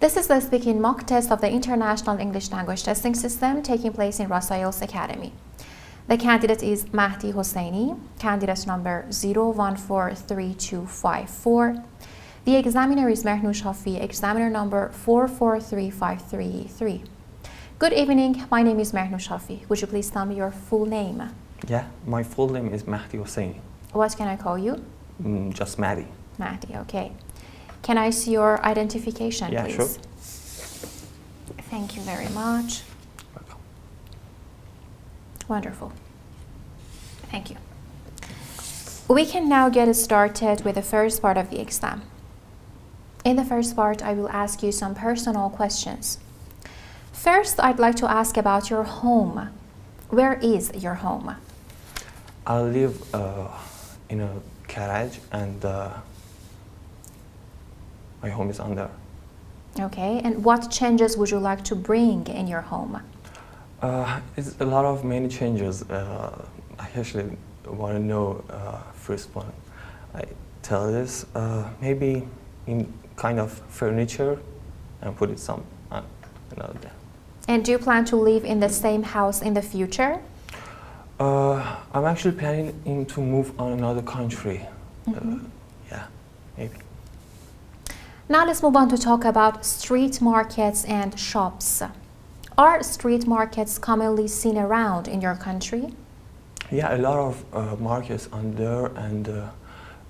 This is the speaking mock test of the International English Language Testing System taking place in Ras IELTS Academy. The candidate is Mahdi Hosseini, candidate number 0143254. The examiner is Mehrnoush Hafi, examiner number 443533. Good evening, my name is Mehrnoush Hafi. Would you please tell me your full name? Yeah, my full name is Mahdi Hosseini. What can I call you? Just Mahdi. Mahdi, okay. Can I see your identification, yeah, please? Sure. Thank you very much. Welcome. Wonderful. Thank you. We can now get started with the first part of the exam. In the first part, I will ask you some personal questions. First, I'd like to ask about your home. Where is your home? I live in a garage and my home is under. Okay, and what changes would you like to bring in your home? It's a lot of many changes. I actually want to know first one. I tell this maybe in kind of furniture and put it some another there. And do you plan to live in the same house in the future? I'm actually planning to move on another country. Yeah, maybe. Now let's move on to talk about street markets and shops. Are street markets commonly seen around in your country? Yeah, a lot of markets are there, and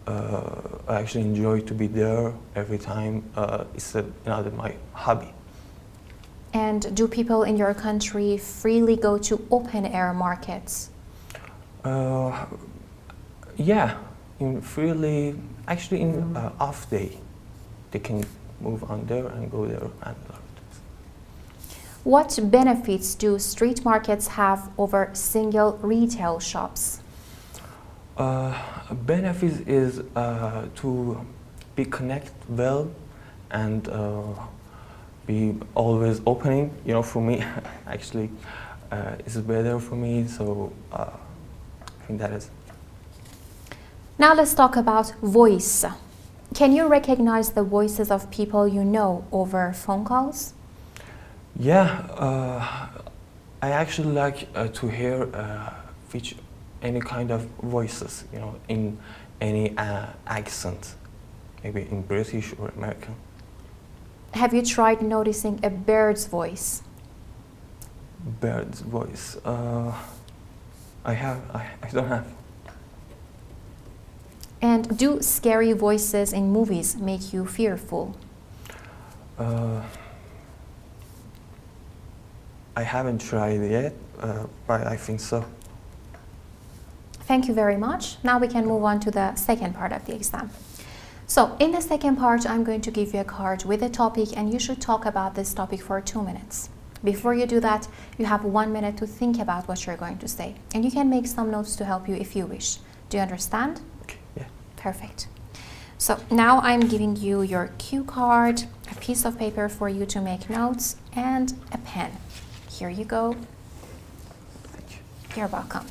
I actually enjoy to be there every time. It's another my hobby. And do people in your country freely go to open-air markets? Yeah, actually in off day, they can move on there and go there and learn. What benefits do street markets have over single retail shops? Benefits is to be connected well and be always opening. You know, for me, actually, it's better for me. So I think that is. Now let's talk about voice. Can you recognize the voices of people you know over phone calls? Yeah, I actually like to hear any kind of voices, you know, in any accent, maybe in British or American. Have you tried noticing a bird's voice? Bird's voice? I don't have. And do scary voices in movies make you fearful? I haven't tried it yet, but I think so. Thank you very much. Now we can move on to the second part of the exam. So in the second part, I'm going to give you a card with a topic, and you should talk about this topic for 2 minutes. Before you do that, you have 1 minute to think about what you're going to say, and you can make some notes to help you if you wish. Do you understand? Okay, yeah. Perfect. So now I'm giving you your cue card, a piece of paper for you to make notes, and a pen. Here you go. Thank you. You're welcome.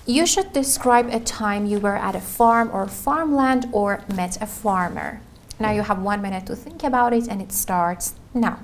You should describe a time you were at a farm or farmland or met a farmer. Now you have 1 minute to think about it, and it starts now.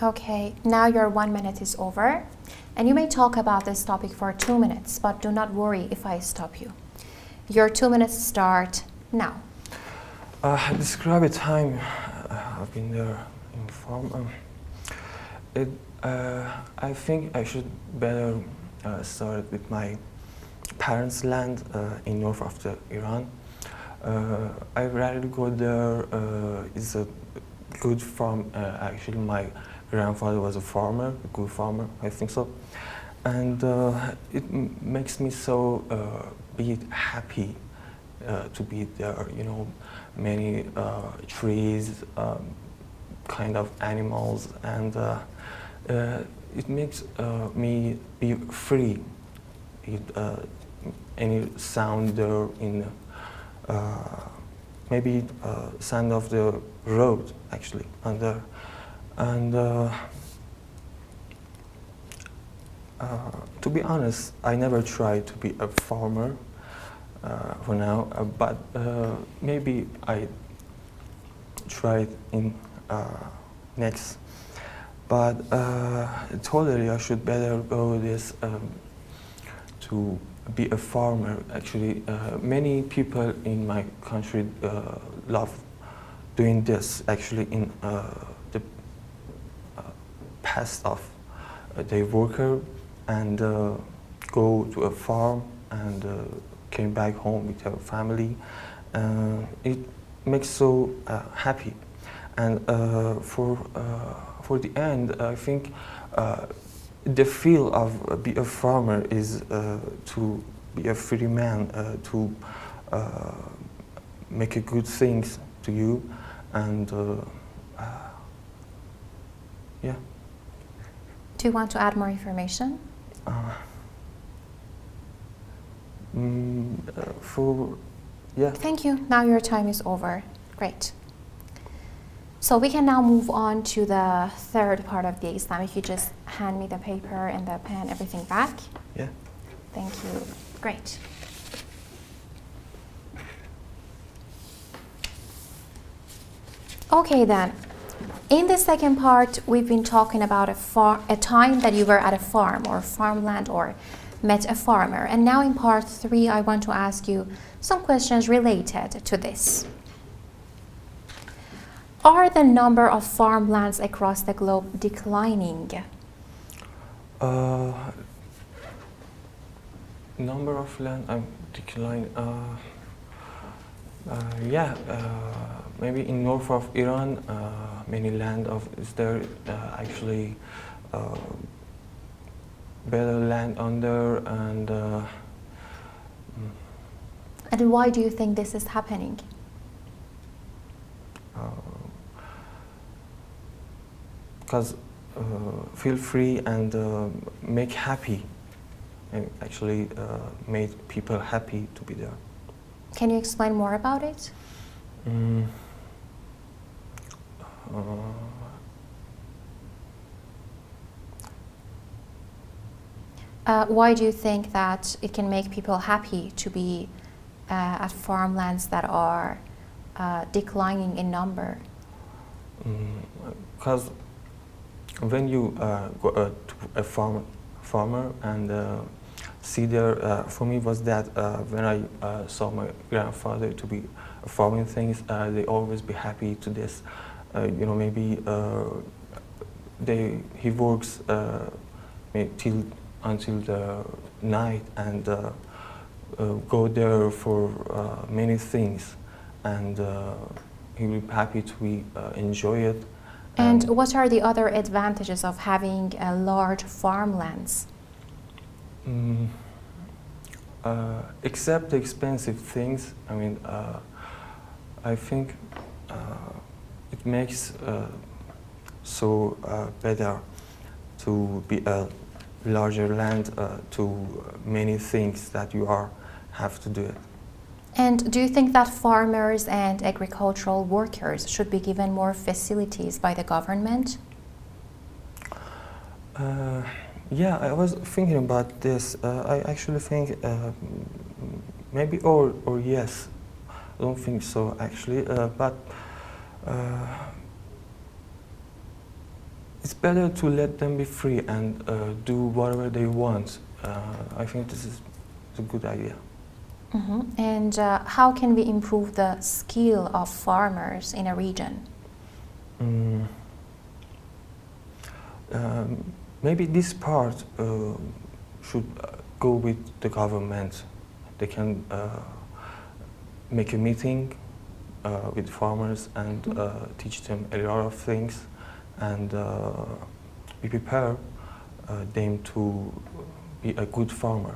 Okay, now your 1 minute is over, and you may talk about this topic for 2 minutes, but do not worry if I stop you. Your 2 minutes start now. Describe a time have been there in farm. I think I should better start with my parents' land in north of Iran. I rather go there. It's a good farm. Actually, my grandfather was a farmer, a good farmer, I think so. And it makes me so be happy to be there. You know, many trees, kind of animals, and it makes me be free. Any sound there in maybe sound of the road actually under, and to be honest, I never tried to be a farmer for now, but maybe I tried in next. But totally, I should better go this to be a farmer. Actually, many people in my country love doing this. Actually, in the past of they worker and go to a farm and came back home with their family. It makes so happy. And for the end, I think the feel of be a farmer is to be a free man, to make a good things to you, and yeah. Do you want to add more information? Yeah. Thank you. Now your time is over. Great. So we can now move on to the third part of the exam. If you just hand me the paper and the pen, everything back. Yeah. Thank you. Great. Okay then. In the second part, we've been talking about a time that you were at a farm or farmland or met a farmer. And now in part 3, I want to ask you some questions related to this. Are the number of farmlands across the globe declining? Number of land decline. Yeah, maybe in north of Iran, many land is there actually better land under, and why do you think this is happening? Because feel free and make happy, and actually made people happy to be there. Can you explain more about it? Why do you think that it can make people happy to be at farmlands that are declining in number? Because when you go to a farmer and see there, for me was that when I saw my grandfather to be farming things, they always be happy to this. You know, maybe he works until the night and go there for many things, and he will be happy to enjoy it. And what are the other advantages of having large farmlands? Except the expensive things, I mean, I think it makes so better to be a larger land to many things that you have to do it. And do you think that farmers and agricultural workers should be given more facilities by the government? Yeah, I was thinking about this. I actually think maybe or yes. I don't think so actually, but it's better to let them be free and do whatever they want. I think this is a good idea. Mm-hmm. And how can we improve the skill of farmers in a region? Mm, Maybe this part should go with the government. They can make a meeting with farmers and teach them a lot of things and we prepare them to be a good farmer.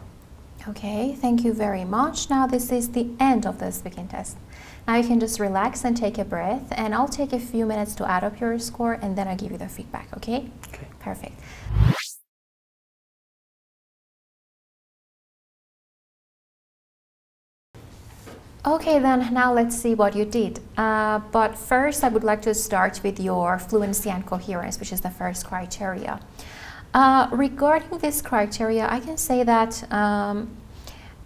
Okay, thank you very much. Now this is the end of the speaking test. Now you can just relax and take a breath, and I'll take a few minutes to add up your score and then I'll give you the feedback, okay? Okay. Perfect. Okay, then now let's see what you did. But first I would like to start with your fluency and coherence, which is the first criteria. Regarding this criteria, I can say that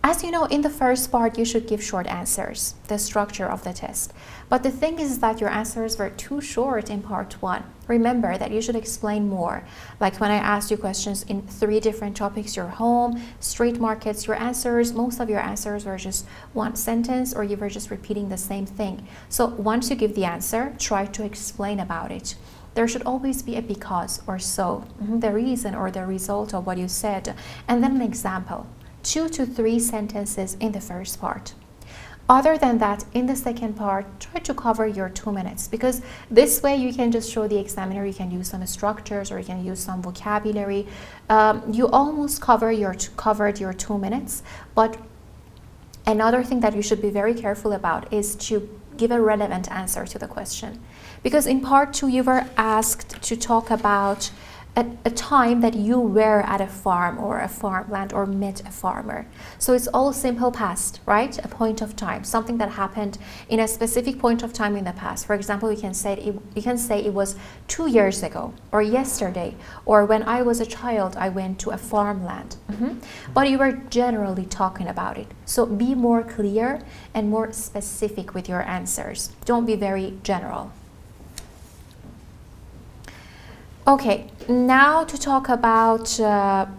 as you know, in the first part you should give short answers, the structure of the test. But the thing is that your answers were too short in part 1. Remember that you should explain more. Like when I asked you questions in 3 different topics, your home, street markets, your answers, most of your answers were just one sentence or you were just repeating the same thing. So once you give the answer, try to explain about it. There should always be a because or so, the reason or the result of what you said, and then an example. 2 to 3 sentences in the first part. Other than that, in the second part, try to cover your 2 minutes, because this way you can just show the examiner, you can use some structures or you can use some vocabulary. You almost covered your 2 minutes, but another thing that you should be very careful about is to give a relevant answer to the question. Because in part 2, you were asked to talk about a time that you were at a farm or a farmland or met a farmer. So it's all simple past, right? A point of time, something that happened in a specific point of time in the past. For example, you can say it was 2 years ago or yesterday, or when I was a child, I went to a farmland. But you were generally talking about it. So be more clear and more specific with your answers. Don't be very general. Okay, now to talk about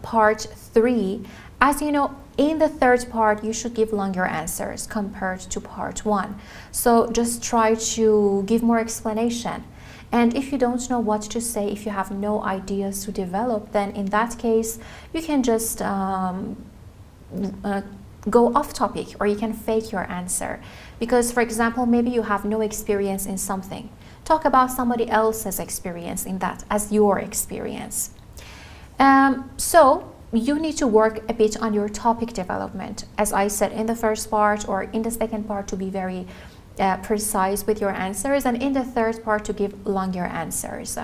part 3. As you know, in the third part, you should give longer answers compared to part 1. So just try to give more explanation. And if you don't know what to say, if you have no ideas to develop, then in that case, you can just go off topic, or you can fake your answer. Because, for example, maybe you have no experience in something. Talk about somebody else's experience in that as your experience. So you need to work a bit on your topic development, as I said in the first part, or in the second part to be very precise with your answers, and in the third part to give longer answers.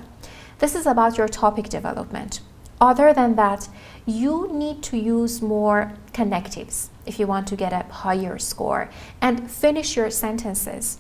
This is about your topic development. Other than that, you need to use more connectives if you want to get a higher score, and finish your sentences.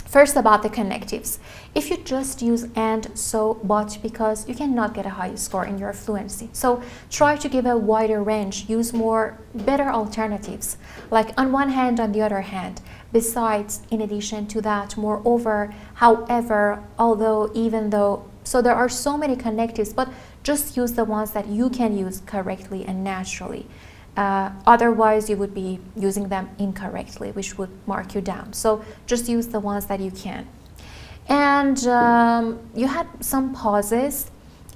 First, about the connectives. If you just use and, so, but, because, you cannot get a high score in your fluency. So try to give a wider range, use better alternatives, like on one hand, on the other hand, besides, in addition to that, moreover, however, although, even though. So there are so many connectives, but just use the ones that you can use correctly and naturally. Otherwise, you would be using them incorrectly, which would mark you down. So just use the ones that you can. And you had some pauses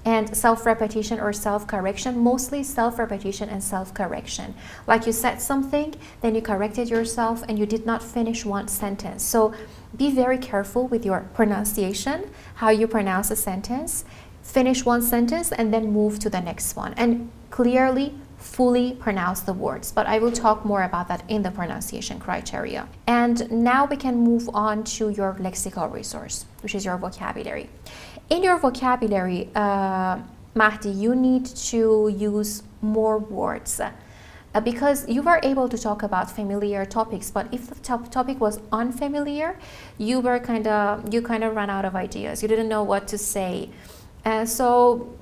and self-repetition or self-correction, mostly self-repetition and self-correction. Like you said something, then you corrected yourself and you did not finish one sentence. So be very careful with your pronunciation, how you pronounce a sentence. Finish one sentence and then move to the next one. And clearly, fully pronounce the words, but I will talk more about that in the pronunciation criteria. And now we can move on to your lexical resource, which is your vocabulary. In your vocabulary, Mahdi, you need to use more words because you were able to talk about familiar topics, but if the topic was unfamiliar, you kind of ran out of ideas. You didn't know what to say. So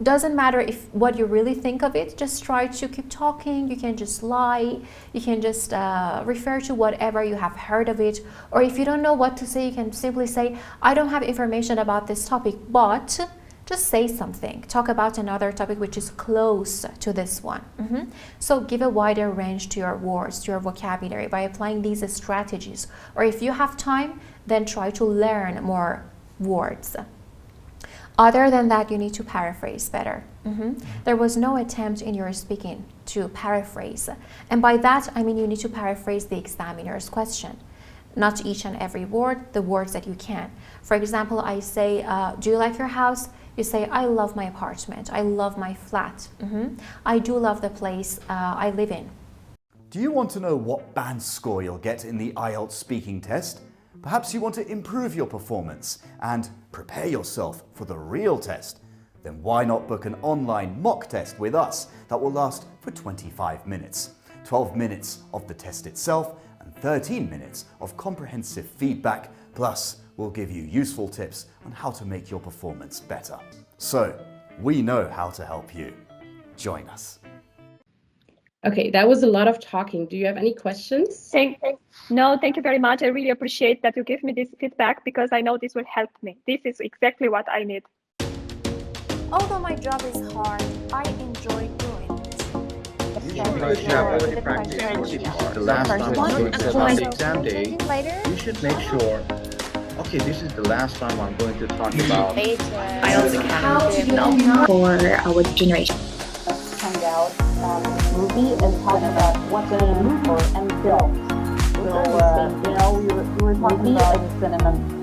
doesn't matter if what you really think of it, just try to keep talking. You can just lie, you can just refer to whatever you have heard of it, or if you don't know what to say, you can simply say, I don't have information about this topic, but just say something. Talk about another topic which is close to this one. So give a wider range to your words, to your vocabulary by applying these strategies, or if you have time, then try to learn more words. Other than that, you need to paraphrase better. There was no attempt in your speaking to paraphrase. And by that, I mean you need to paraphrase the examiner's question. Not each and every word, the words that you can. For example, I say, do you like your house? You say, I love my apartment. I love my flat. I do love the place I live in. Do you want to know what band score you'll get in the IELTS speaking test? Perhaps you want to improve your performance and prepare yourself for the real test? Then why not book an online mock test with us that will last for 25 minutes? 12 minutes of the test itself and 13 minutes of comprehensive feedback, plus we'll give you useful tips on how to make your performance better. So, we know how to help you. Join us. Okay, that was a lot of talking. Do you have any questions? No, thank you very much. I really appreciate that you give me this feedback because I know this will help me. This is exactly what I need. Although my job is hard, I enjoy doing it. Because you have already practiced the last time I'm going to on the exam day, you should make sure, okay, this is the last time I'm going to talk about IELTS Academy for our generation. Find out movie and talk about what's in it for and film. So, we were talking about cinema